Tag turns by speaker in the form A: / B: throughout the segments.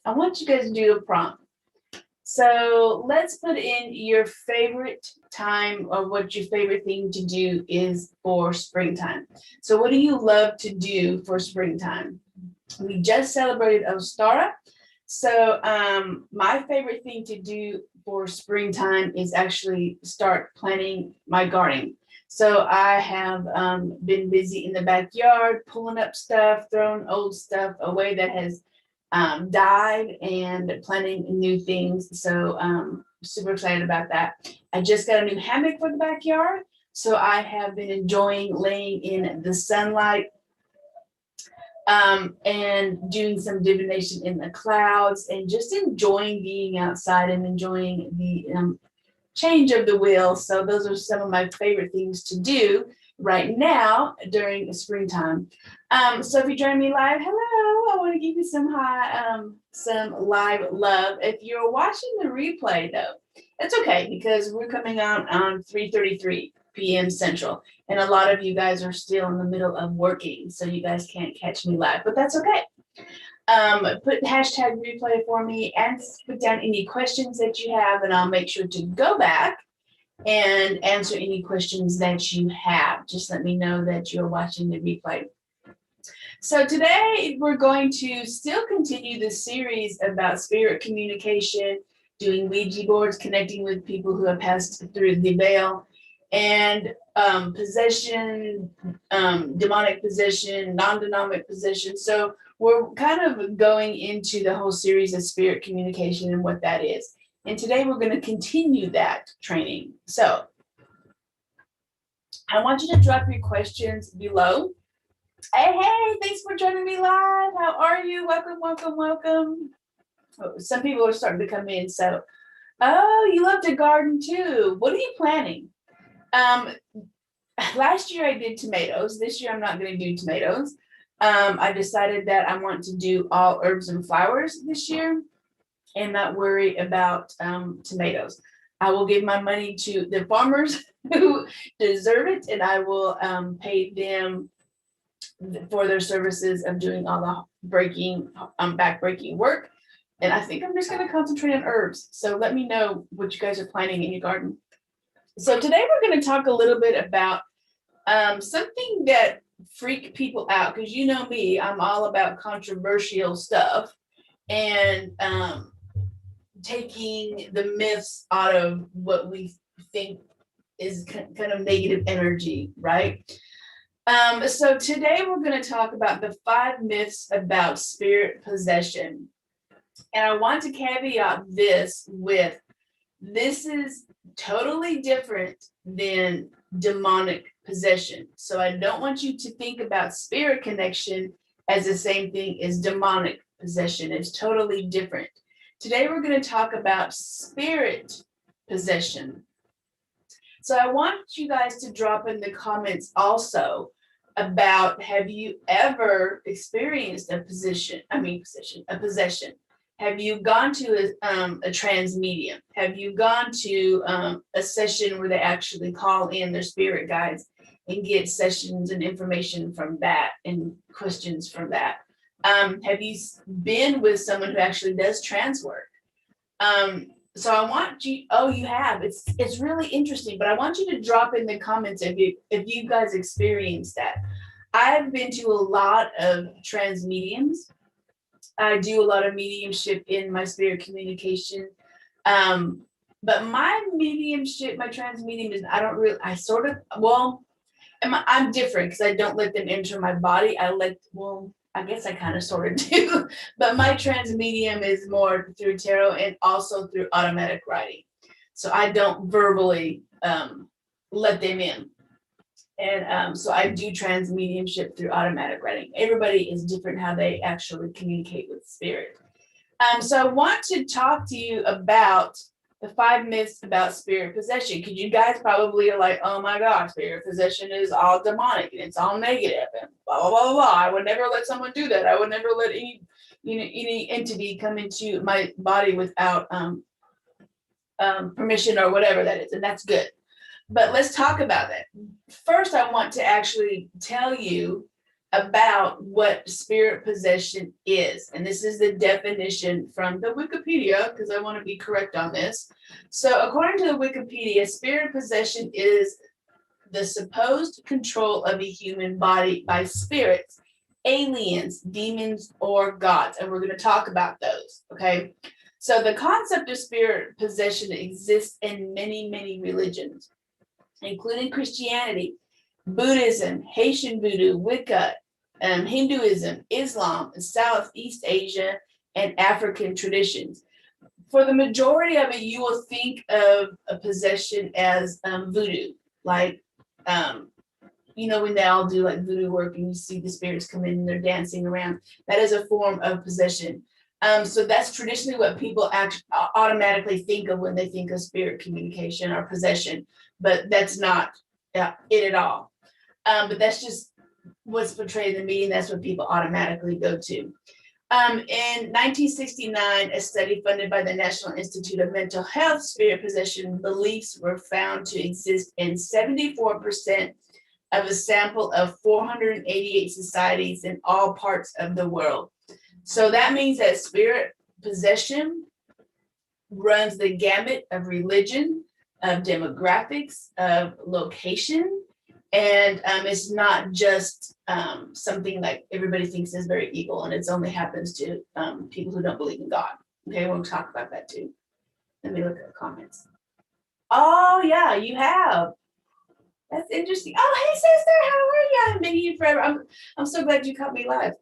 A: I want you guys to do a prompt. So let's put in your favorite time or what your favorite thing to do is for springtime. So what do you love to do for springtime? We just celebrated Ostara. So my favorite thing to do for springtime is actually start planting my gardening. So I have been busy in the backyard, pulling up stuff, throwing old stuff away that has died and planting new things. So super excited about that. I just got a new hammock for the backyard. So I have been enjoying laying in the sunlight and doing some divination in the clouds and just enjoying being outside and enjoying the change of the wheel. So those are some of my favorite things to do right now during the springtime. So if you join me live, hello, I want to give you some live love. If you're watching the replay though, it's okay because we're coming out on 3:33 p.m. Central. And a lot of you guys are still in the middle of working, so you guys can't catch me live, but that's okay. Put hashtag replay for me and put down any questions that you have, and I'll make sure to go back and answer any questions that you have. Just let me know that you're watching the replay. So today we're going to still continue the series about spirit communication, doing Ouija boards, connecting with people who have passed through the veil, and possession, demonic possession, non-demonic possession. So we're kind of going into the whole series of spirit communication and what that is. And today we're going to continue that training. So I want you to drop your questions below. Hey, thanks for joining me live. How are you? Welcome, welcome, welcome. Oh, some people are starting to come in. So, oh, you love to garden too. What are you planting? Last year I did tomatoes. This year I'm not going to do tomatoes. I decided that I want to do all herbs and flowers this year and not worry about tomatoes. I will give my money to the farmers who deserve it, and I will pay them for their services of doing all the back-breaking work. And I think I'm just going to concentrate on herbs. So let me know what you guys are planting in your garden. So today we're going to talk a little bit about something that freak people out, because you know me, I'm all about controversial stuff and taking the myths out of what we think is kind of negative energy, right? So today we're going to talk about the 5 myths about spirit possession. And I want to caveat this with, this is totally different than demonic possession. So I don't want you to think about spirit connection as the same thing as demonic possession. It's totally different. Today we're going to talk about spirit possession. So I want you guys to drop in the comments also about, have you ever experienced a possession? Have you gone to a trans medium? Have you gone to a session where they actually call in their spirit guides and get sessions and information from that and questions from that? Have you been with someone who actually does trans work? So I want you, oh, you have, it's really interesting, but I want you to drop in the comments if you guys experienced that. I've been to a lot of trans mediums. I do a lot of mediumship in my spirit communication. But my mediumship, my trans medium is, I'm different because I don't let them enter my body. I guess I kind of sort of do, but my trans medium is more through tarot and also through automatic writing. So I don't verbally let them in. And so I do trans mediumship through automatic writing. Everybody is different how they actually communicate with spirit. So I want to talk to you about the 5 myths about spirit possession, because you guys probably are like, oh my God, spirit possession is all demonic and it's all negative and blah, blah, blah, blah. I would never let someone do that. I would never let any entity come into my body without permission or whatever that is. And that's good. But let's talk about that. First, I want to actually tell you about what spirit possession is. And this is the definition from the Wikipedia, because I want to be correct on this. So according to the Wikipedia, spirit possession is the supposed control of a human body by spirits, aliens, demons, or gods. And we're going to talk about those, okay? So the concept of spirit possession exists in many, many religions, including Christianity, Buddhism, Haitian Voodoo, Wicca, Hinduism, Islam, Southeast Asia, and African traditions. For the majority of it, you will think of a possession as voodoo, like, you know, when they all do like voodoo work and you see the spirits come in and they're dancing around. That is a form of possession. So that's traditionally what people automatically think of when they think of spirit communication or possession, but that's not it at all. But that's just what's portrayed in the media. That's what people automatically go to. In 1969, a study funded by the National Institute of Mental Health, spirit possession beliefs were found to exist in 74% of a sample of 488 societies in all parts of the world. So that means that spirit possession runs the gamut of religion, of demographics, of location, and it's not just something like everybody thinks is very evil, and it only happens to people who don't believe in God. Okay, we'll talk about that too. Let me look at the comments. Oh yeah, you have. That's interesting. Oh, hey sister, how are you? I haven't been here forever. I'm so glad you caught me live.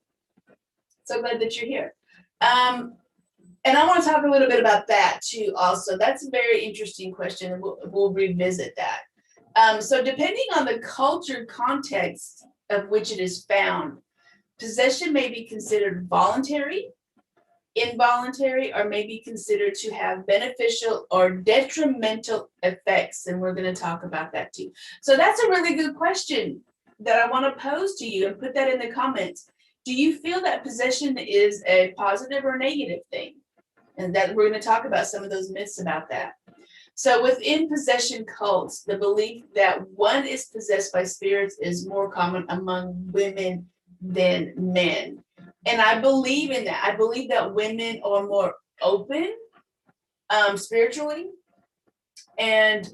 A: So glad that you're here. And I want to talk a little bit about that too also. That's a very interesting question, and we'll revisit that. So depending on the culture context of which it is found, possession may be considered voluntary, involuntary, or may be considered to have beneficial or detrimental effects. And we're going to talk about that too. So that's a really good question that I want to pose to you, and put that in the comments. Do you feel that possession is a positive or negative thing? And that we're going to talk about some of those myths about that. So within possession cults, the belief that one is possessed by spirits is more common among women than men. And I believe in that. I believe that women are more open spiritually, and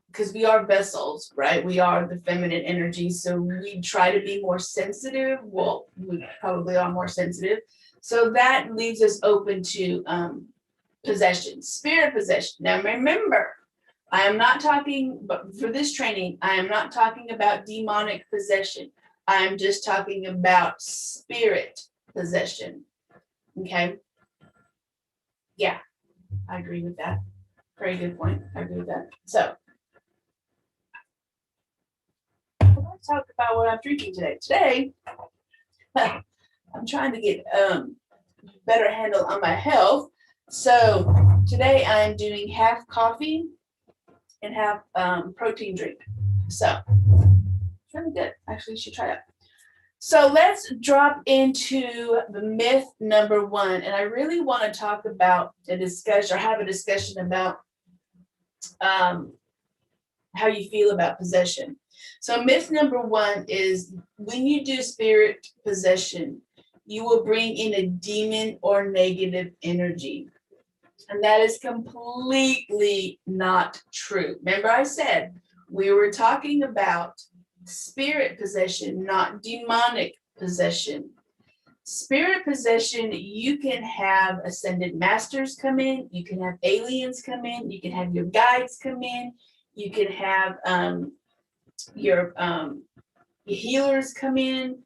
A: because we are vessels, right? We are the feminine energy, so we try to be more sensitive. Well, we probably are more sensitive. So that leaves us open to possession, spirit possession. Now remember, I am not talking, but for this training, I am not talking about demonic possession. I'm just talking about spirit possession. Okay. Yeah, I agree with that. Very good point. I agree with that. So let's talk about what I'm drinking today. Today, I'm trying to get better handle on my health. So today I'm doing half coffee and half protein drink. So it's really good. Actually, you should try it. So let's drop into the myth number one. And I really want to talk about a discussion, or have a discussion about how you feel about possession. So myth number one is, when you do spirit possession, you will bring in a demon or negative energy. And that is completely not true. Remember, I said we were talking about spirit possession, not demonic possession. Spirit possession, you can have ascended masters come in, you can have aliens come in, you can have your guides come in, you can have your healers come in,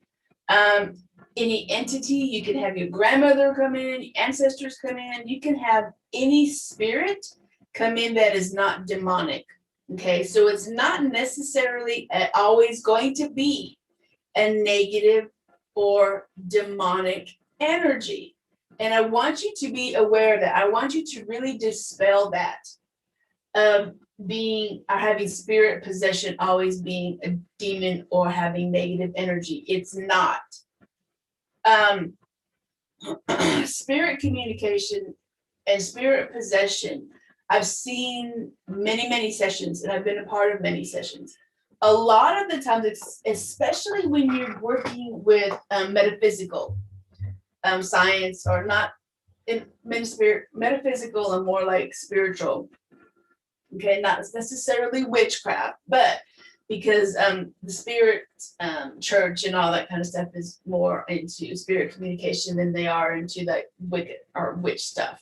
A: any entity, you can have your grandmother come in, your ancestors come in, you can have any spirit come in that is not demonic. Okay, so it's not necessarily always going to be a negative or demonic energy. And I want you to be aware of that. I want you to really dispel that of being or having spirit possession always being a demon or having negative energy. It's not. Spirit communication and spirit possession, I've seen many, many sessions, and I've been a part of many sessions A lot of the times, especially when you're working with metaphysical science, or not in metaphysical and more like spiritual. Okay, not necessarily witchcraft, but because the spirit church and all that kind of stuff is more into spirit communication than they are into like wicked or witch stuff.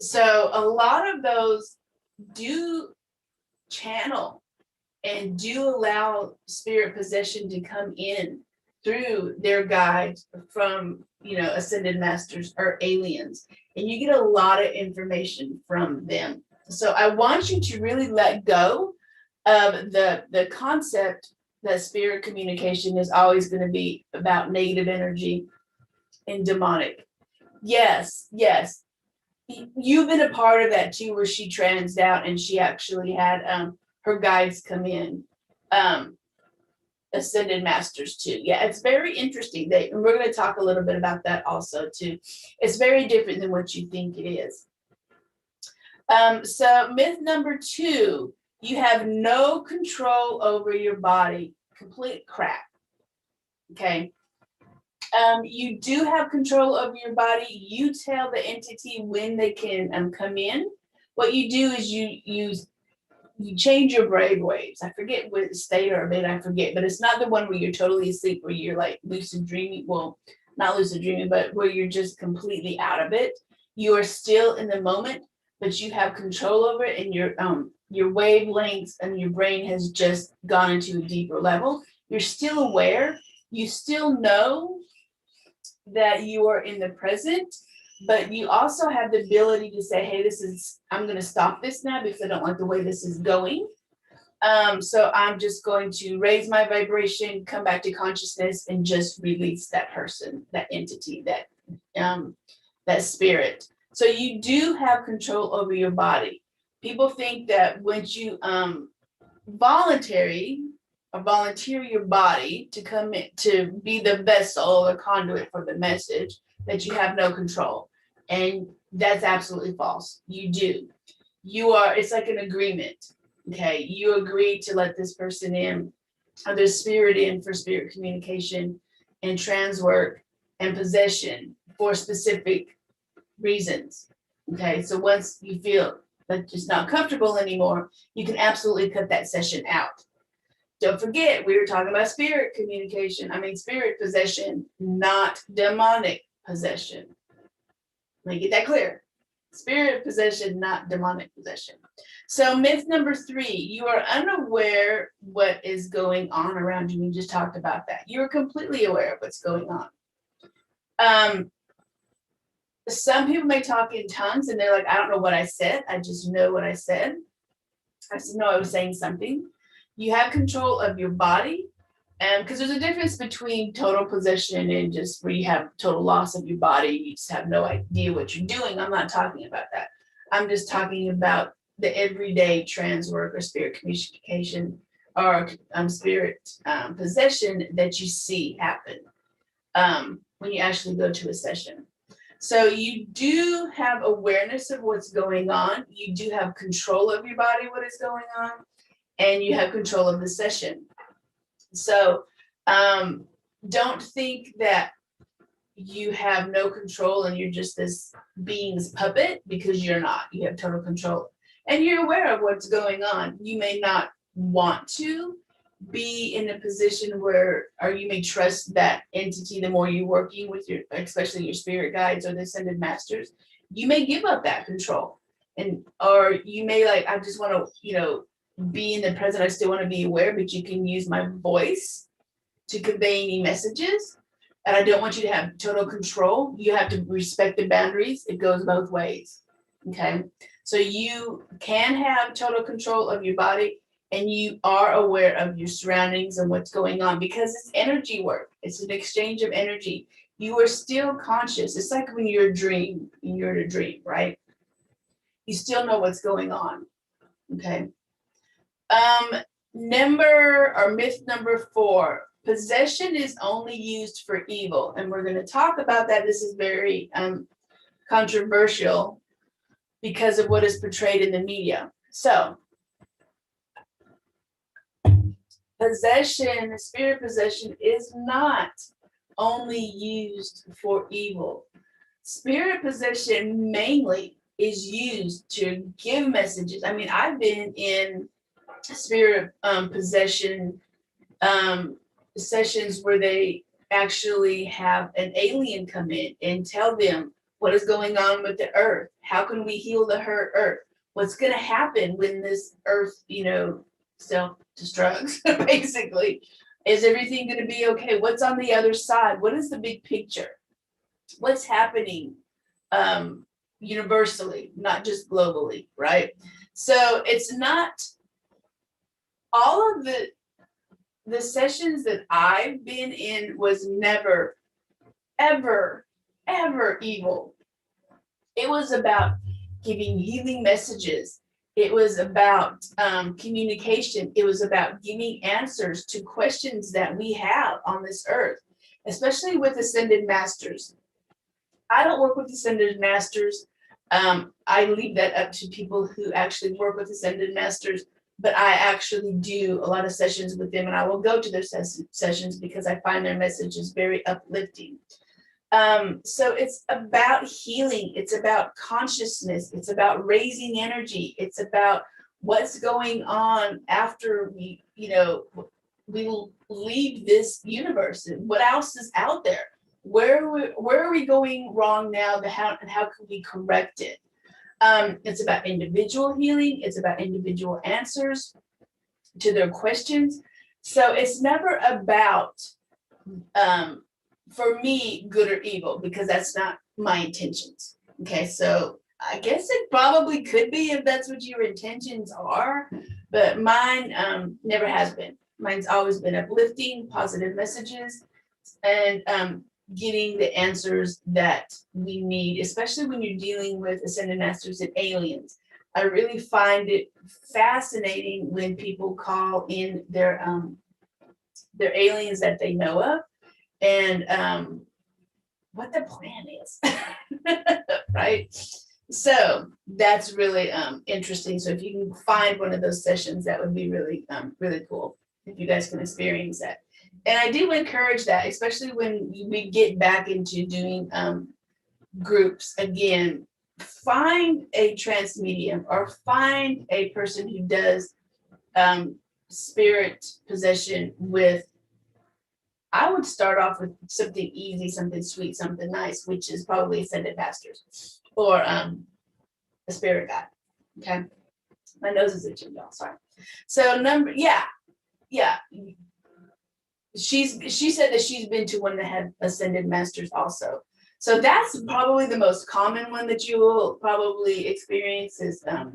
A: So a lot of those do channel and do allow spirit possession to come in through their guides from, ascended masters or aliens, and you get a lot of information from them. So I want you to really let go of the concept that spirit communication is always going to be about negative energy and demonic. Yes, you've been a part of that too, where she transed out and she actually had her guides come in, ascended masters too. Yeah, it's very interesting. And we're going to talk a little bit about that also too. It's very different than what you think it is. So myth number 2, you have no control over your body. Complete crap. Okay. You do have control over your body. You tell the entity when they can come in. What you do is you change your brainwaves. I forget what state or bit, I forget, but it's not the one where you're totally asleep, where you're like lucid dreaming. Well, not lucid dreaming, but where you're just completely out of it. You are still in the moment, but you have control over it, and your wavelengths and your brain has just gone into a deeper level. You're still aware. You still know that you are in the present, but you also have the ability to say, hey, I'm going to stop this now because I don't like the way this is going. So I'm just going to raise my vibration, come back to consciousness, and just release that person, that entity, that spirit. So you do have control over your body. People think that once you volunteer your body to come in, to be the vessel or conduit for the message, that you have no control. And that's absolutely false. You do. It's like an agreement. Okay. You agree to let this person in, or this spirit in, for spirit communication and trans work and possession for specific reasons. Okay. So once you feel that it's not comfortable anymore, you can absolutely cut that session out. Don't forget, we were talking about spirit possession, not demonic possession. Let me get that clear. Spirit possession, not demonic possession. So myth number 3, you are unaware what is going on around you. We just talked about that. You are completely aware of what's going on. Some people may talk in tongues and they're like, I don't know what I said. I just know what I said. I said, no, I was saying something. You have control of your body. Because there's a difference between total possession and just where you have total loss of your body. You just have no idea what you're doing. I'm not talking about that. I'm just talking about the everyday trans work or spirit communication or spirit possession that you see happen when you actually go to a session. So you do have awareness of what's going on. You do have control of your body, what is going on, and you have control of the session. So don't think that you have no control and you're just this being's puppet, because you're not. You have total control and you're aware of what's going on. You may not want to be in a position where, or you may trust that entity the more you're working with especially your spirit guides or the ascended masters. You may give up that control, or you may I just want to, be in the present. I still want to be aware, but you can use my voice to convey any messages. And I don't want you to have total control. You have to respect the boundaries. It goes both ways. Okay. So you can have total control of your body, and you are aware of your surroundings and what's going on, because it's energy work. It's an exchange of energy. You are still conscious. It's like when you're in a dream, right? You still know what's going on. Okay. Myth number 4, possession is only used for evil. And we're going to talk about that. This is very controversial because of what is portrayed in the media. So Possession, spirit possession is not only used for evil. Spirit possession mainly is used to give messages. I mean, I've been in spirit possession sessions where they actually have an alien come in and tell them what is going on with the earth. How can we heal the hurt earth? What's going to happen when this earth, self-destructs, basically? Is everything going to be okay? What's on the other side? What is the big picture? What's happening universally, not just globally, right? So it's not all of the sessions that I've been in was never, ever, ever evil. It was about giving healing messages. It was about communication. It was about giving answers to questions that we have on this earth, especially with ascended masters. I don't work with ascended masters. I leave that up to people who actually work with ascended masters, but I actually do a lot of sessions with them, and I will go to their sessions because I find their messages very uplifting. So it's about healing. It's about consciousness. It's about raising energy. It's about what's going on after we leave this universe. And what else is out there? Where are we going wrong now? How can we correct it? It's about individual healing. It's about individual answers to their questions. So it's never about, for me, good or evil, because that's not my intentions. Okay, so I guess it probably could be if that's what your intentions are, but mine never has been. Mine's always been uplifting, positive messages, and getting the answers that we need, especially when you're dealing with ascended masters and aliens. I really find it fascinating when people call in their aliens that they know of, and what the plan is, right? So that's really interesting. So if you can find one of those sessions, that would be really, really cool if you guys can experience that. And I do encourage that, especially when we get back into doing groups again. Find a trance medium or find a person who does spirit possession with. I would start off with something easy, something sweet, something nice, which is probably ascended masters or a spirit guide. Okay, my nose is itching, y'all. Sorry. So yeah. She said that she's been to one that had ascended masters also. So that's probably the most common one that you will probably experience is oh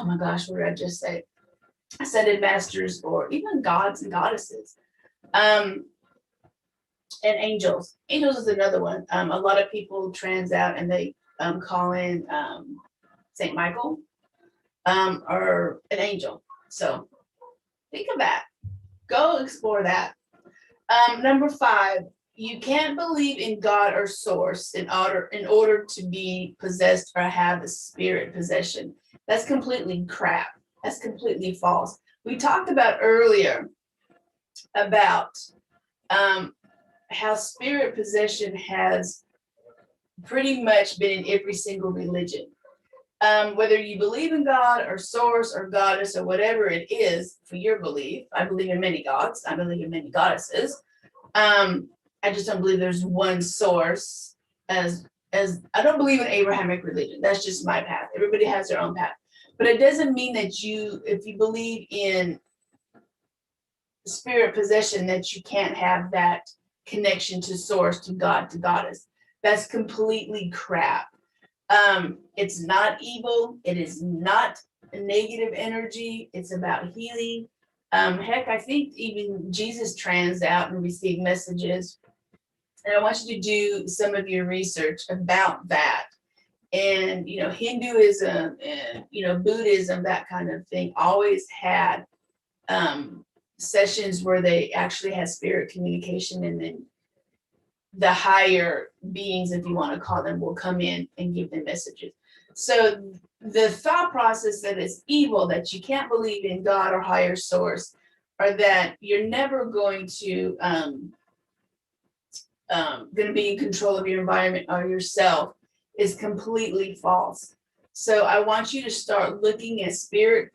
A: my gosh, what did I just say? Ascended masters or even gods and goddesses. And angels. Angels is another one. A lot of people trans out and they call in Saint Michael or an angel. So think of that. Go explore that. Number 5, you can't believe in God or source in order to be possessed or have a spirit possession. That's completely crap. That's completely false. We talked about earlier about how spirit possession has pretty much been in every single religion. Whether you believe in God or source or goddess or whatever it is for your belief. I believe in many gods. I believe in many goddesses. I just don't believe there's one source as I don't believe in Abrahamic religion. That's just my path. Everybody has their own path. But it doesn't mean that if you believe in spirit possession, that you can't have that connection to source, to God, to goddess. That's completely crap. It's not evil. It is not a negative energy. It's about healing. Heck, I think even Jesus transed out and received messages. And I want you to do some of your research about that. And, Hinduism and, Buddhism, that kind of thing, always had sessions where they actually had spirit communication, and then the higher beings, if you want to call them, will come in and give them messages. So the thought process that it's evil, that you can't believe in God or higher source, or that you're never going to be in control of your environment or yourself is completely false. So I want you to start looking at spirit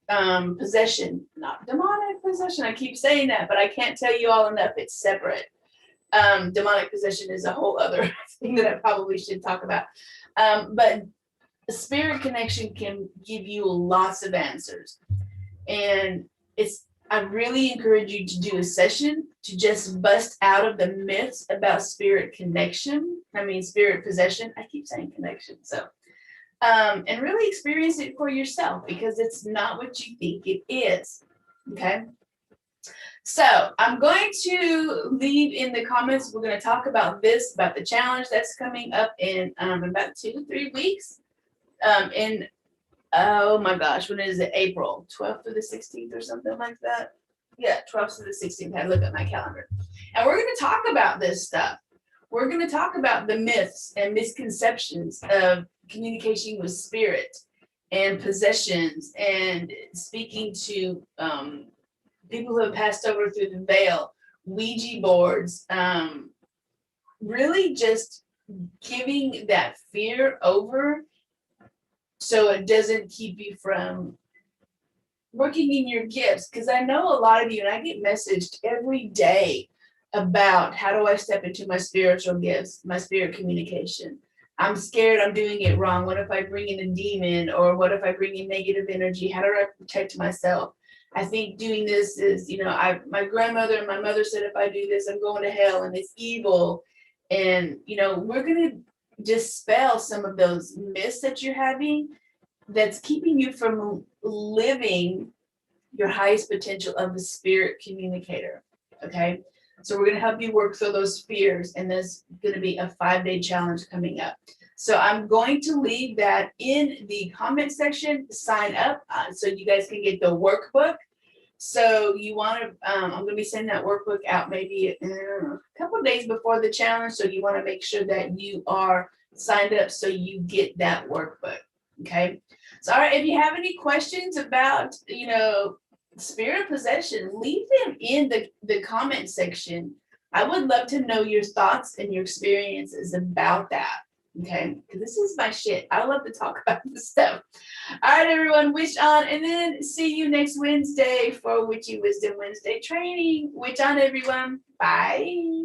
A: possession, not demonic possession. I keep saying that, but I can't tell you all enough. It's separate. Demonic possession is a whole other thing that I probably should talk about. But spirit connection can give you lots of answers. And I really encourage you to do a session to just bust out of the myths about spirit connection. Spirit possession. I keep saying connection. So, and really experience it for yourself, because it's not what you think it is. Okay. So I'm going to leave in the comments. We're going to talk about the challenge that's coming up in about 2 to 3 weeks. Oh my gosh, when is it? April 12th to the 16th or something like that? Yeah, 12th to the 16th. I had to look at my calendar. And we're going to talk about this stuff. We're going to talk about the myths and misconceptions of communication with spirit and possessions and speaking to people who have passed over through the veil, Ouija boards, really just giving that fear over so it doesn't keep you from working in your gifts. Because I know a lot of you, and I get messaged every day about how do I step into my spiritual gifts, my spirit communication. I'm scared I'm doing it wrong. What if I bring in a demon, or what if I bring in negative energy? How do I protect myself? I think doing this is, my grandmother and my mother said, if I do this, I'm going to hell and it's evil. And, we're going to dispel some of those myths that you're having that's keeping you from living your highest potential of the spirit communicator. Okay. So we're going to help you work through those fears. And there's going to be a 5-day challenge coming up. So I'm going to leave that in the comment section. Sign up so you guys can get the workbook. So you want to, I'm going to be sending that workbook out maybe a couple of days before the challenge. So you want to make sure that you are signed up so you get that workbook. Okay. So, all right, if you have any questions about, spirit possession, leave them in the comment section. I would love to know your thoughts and your experiences about that. Okay, because this is my shit. I love to talk about this stuff. All right, everyone, wish on, and then see you next Wednesday for Witchy Wisdom Wednesday training. Witch on, everyone. Bye.